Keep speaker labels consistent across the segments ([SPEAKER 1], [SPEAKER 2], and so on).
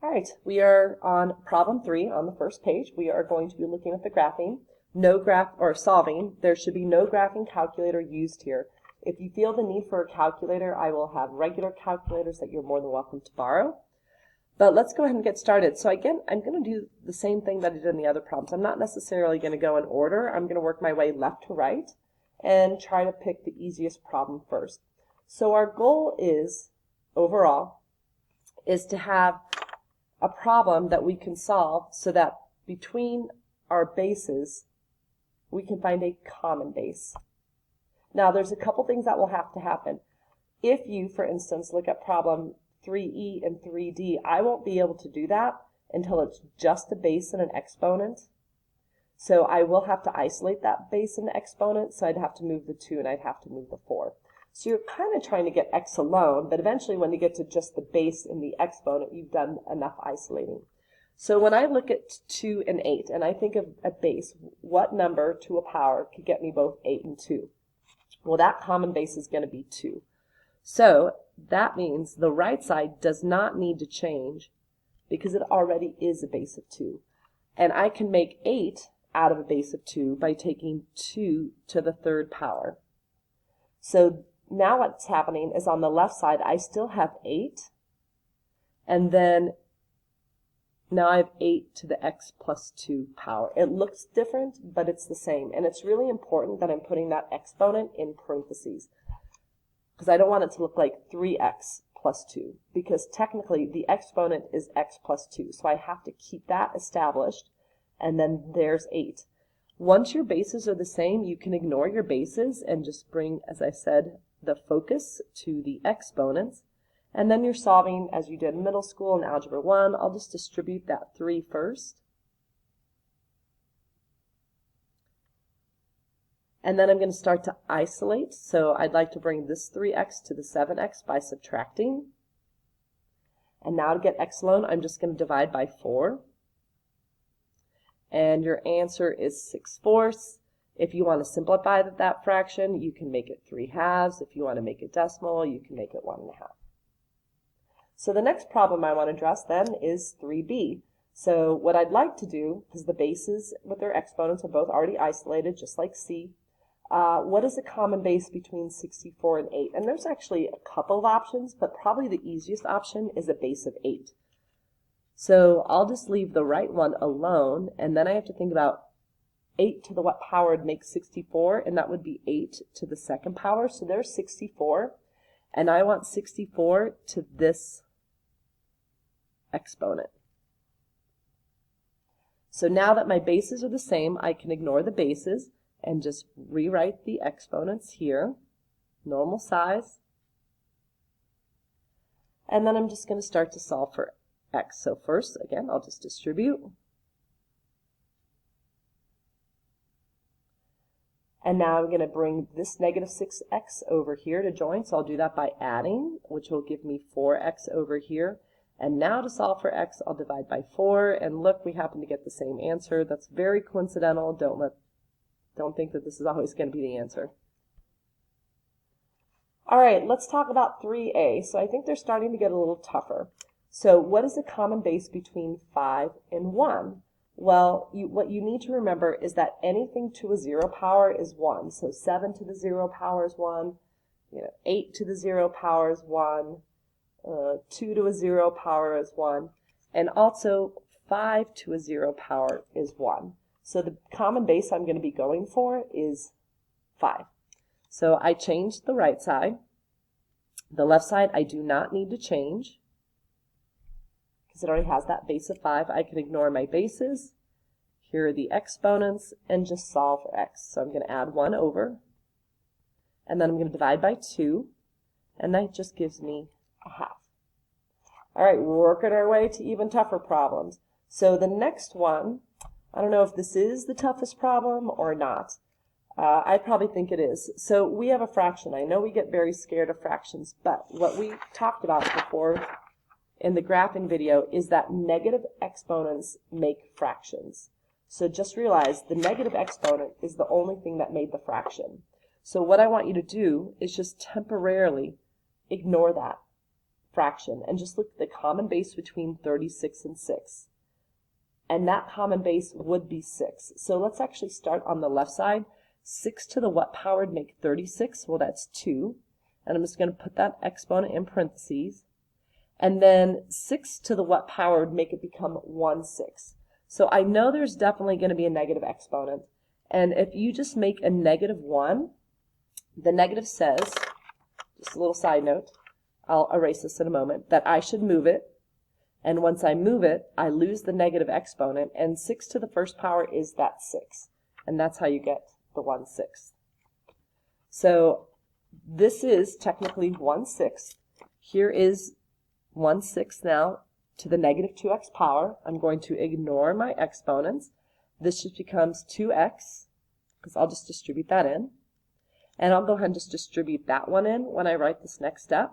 [SPEAKER 1] All right, we are on problem 3 on the first page. We are going to be looking at the graphing. No graph or solving. There should be no graphing calculator used here. If you feel the need for a calculator, I will have regular calculators that you're more than welcome to borrow. But let's go ahead and get started. So again, I'm going to do the same thing that I did in the other problems. I'm not necessarily going to go in order. I'm going to work my way left to right and try to pick the easiest problem first. So our goal is, overall, is to have a problem that we can solve so that between our bases we can find a common base. Now there's a couple things that will have to happen. If you, for instance, look at problem 3e and 3d, I won't be able to do that until it's just a base and an exponent. So I will have to isolate that base and the exponent, so I'd have to move the 2 and I'd have to move the 4. So you're kind of trying to get x alone, but eventually when you get to just the base and the exponent, you've done enough isolating. So when I look at 2 and 8, and I think of a base, what number to a power could get me both 8 and 2? Well, that common base is going to be 2. So that means the right side does not need to change because it already is a base of 2. And I can make 8 out of a base of 2 by taking 2 to the third power. So now what's happening is on the left side, I still have 8, and then now I have 8 to the x plus 2 power. It looks different, but it's the same, and it's really important that I'm putting that exponent in parentheses, because I don't want it to look like 3x plus 2, because technically the exponent is x plus 2, so I have to keep that established, and then there's 8. Once your bases are the same, you can ignore your bases and just bring, as I said, the focus to the exponents, and then you're solving as you did in middle school in Algebra 1. I'll just distribute that 3 first. And then I'm going to start to isolate, so I'd like to bring this 3x to the 7x by subtracting. And now to get x alone, I'm just going to divide by 4. And your answer is 6/4. If you want to simplify that fraction, you can make it 3/2. If you want to make it decimal, you can make it 1/2. So the next problem I want to address then is 3b. So what I'd like to do, because the bases with their exponents are both already isolated, just like c, what is a common base between 64 and 8? And there's actually a couple of options, but probably the easiest option is a base of 8. So I'll just leave the right one alone, and then I have to think about 8 to the what power would make 64, and that would be 8 to the second power. So there's 64, and I want 64 to this exponent. So now that my bases are the same, I can ignore the bases and just rewrite the exponents here, normal size. And then I'm just going to start to solve for x. So first, again, I'll just distribute. And now I'm going to bring this negative 6x over here to join, so I'll do that by adding, which will give me 4x over here. And now to solve for x, I'll divide by 4, and look, we happen to get the same answer. That's very coincidental. Don't think that this is always going to be the answer. All right, let's talk about 3a. So I think they're starting to get a little tougher. So what is a common base between 5 and 1? Well, what you need to remember is that anything to a 0 power is 1. So 7 to the 0 power is 1, 8 to the 0 power is 1, 2 to a 0 power is 1, and also 5 to a 0 power is 1. So the common base I'm going to be going for is 5. So I changed the right side. The left side I do not need to change, because it already has that base of 5. I can ignore my bases. Here are the exponents, and just solve for x. So I'm going to add 1 over, and then I'm going to divide by 2, and that just gives me a half. All right, we're working our way to even tougher problems. So the next one, I don't know if this is the toughest problem or not. I probably think it is. So we have a fraction. I know we get very scared of fractions, but what we talked about before in the graphing video is that negative exponents make fractions. So just realize the negative exponent is the only thing that made the fraction. So what I want you to do is just temporarily ignore that fraction and just look at the common base between 36 and 6. And that common base would be 6. So let's actually start on the left side. 6 to the what power would make 36? Well, that's 2. And I'm just going to put that exponent in parentheses. And then 6 to the what power would make it become 1/6. So I know there's definitely going to be a negative exponent. And if you just make a -1, the negative says, just a little side note, I'll erase this in a moment, that I should move it. And once I move it, I lose the negative exponent. And 6 to the first power is that 6. And that's how you get the 1/6. So this is technically 1/6. Here is 1/6 now to the negative 2x power. I'm going to ignore my exponents. This just becomes 2x, because I'll just distribute that in. And I'll go ahead and just distribute that one in when I write this next step.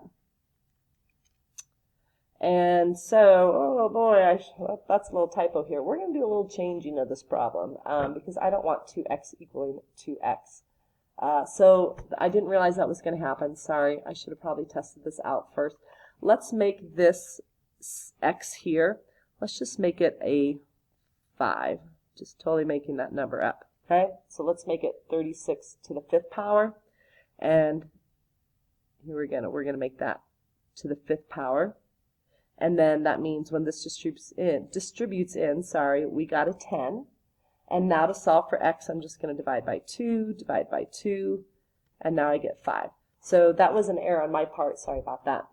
[SPEAKER 1] And so, oh boy, that's a little typo here. We're going to do a little changing of this problem because I don't want 2x equaling 2x. So I didn't realize that was going to happen. Sorry, I should have probably tested this out first. Let's make this x here, let's just make it a 5. Just totally making that number up. Okay, so let's make it 36 to the 5th power. And here we're going to make that to the 5th power. And then that means when this distributes in, we got a 10. And now to solve for x, I'm just going to divide by 2, and now I get 5. So that was an error on my part. Sorry about that.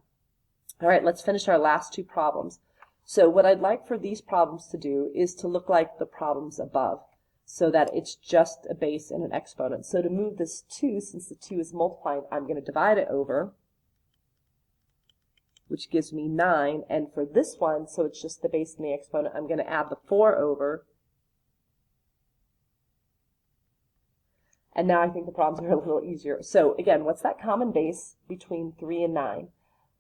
[SPEAKER 1] All right, let's finish our last two problems. So what I'd like for these problems to do is to look like the problems above, so that it's just a base and an exponent. So to move this 2, since the 2 is multiplying, I'm going to divide it over, which gives me 9. And for this one, so it's just the base and the exponent, I'm going to add the 4 over. And now I think the problems are a little easier. So again, what's that common base between 3 and 9?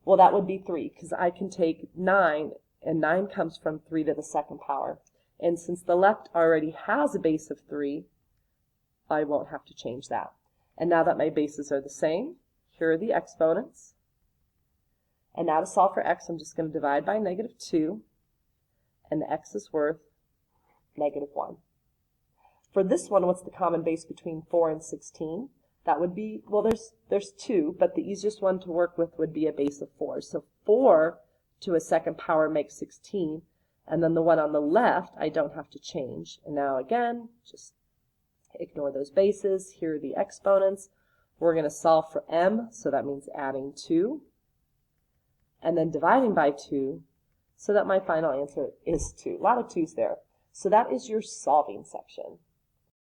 [SPEAKER 1] Well, that would be 3, because I can take 9, and 9 comes from 3 to the 2nd power. And since the left already has a base of 3, I won't have to change that. And now that my bases are the same, here are the exponents. And now to solve for x, I'm just going to divide by -2, and the x is worth -1. For this one, what's the common base between 4 and 16? That would be, well, there's 2, but the easiest one to work with would be a base of 4. So 4 to a 2nd power makes 16, and then the one on the left I don't have to change. And now again, just ignore those bases. Here are the exponents. We're going to solve for m, so that means adding 2, and then dividing by 2, so that my final answer is 2. A lot of 2's there. So that is your solving section.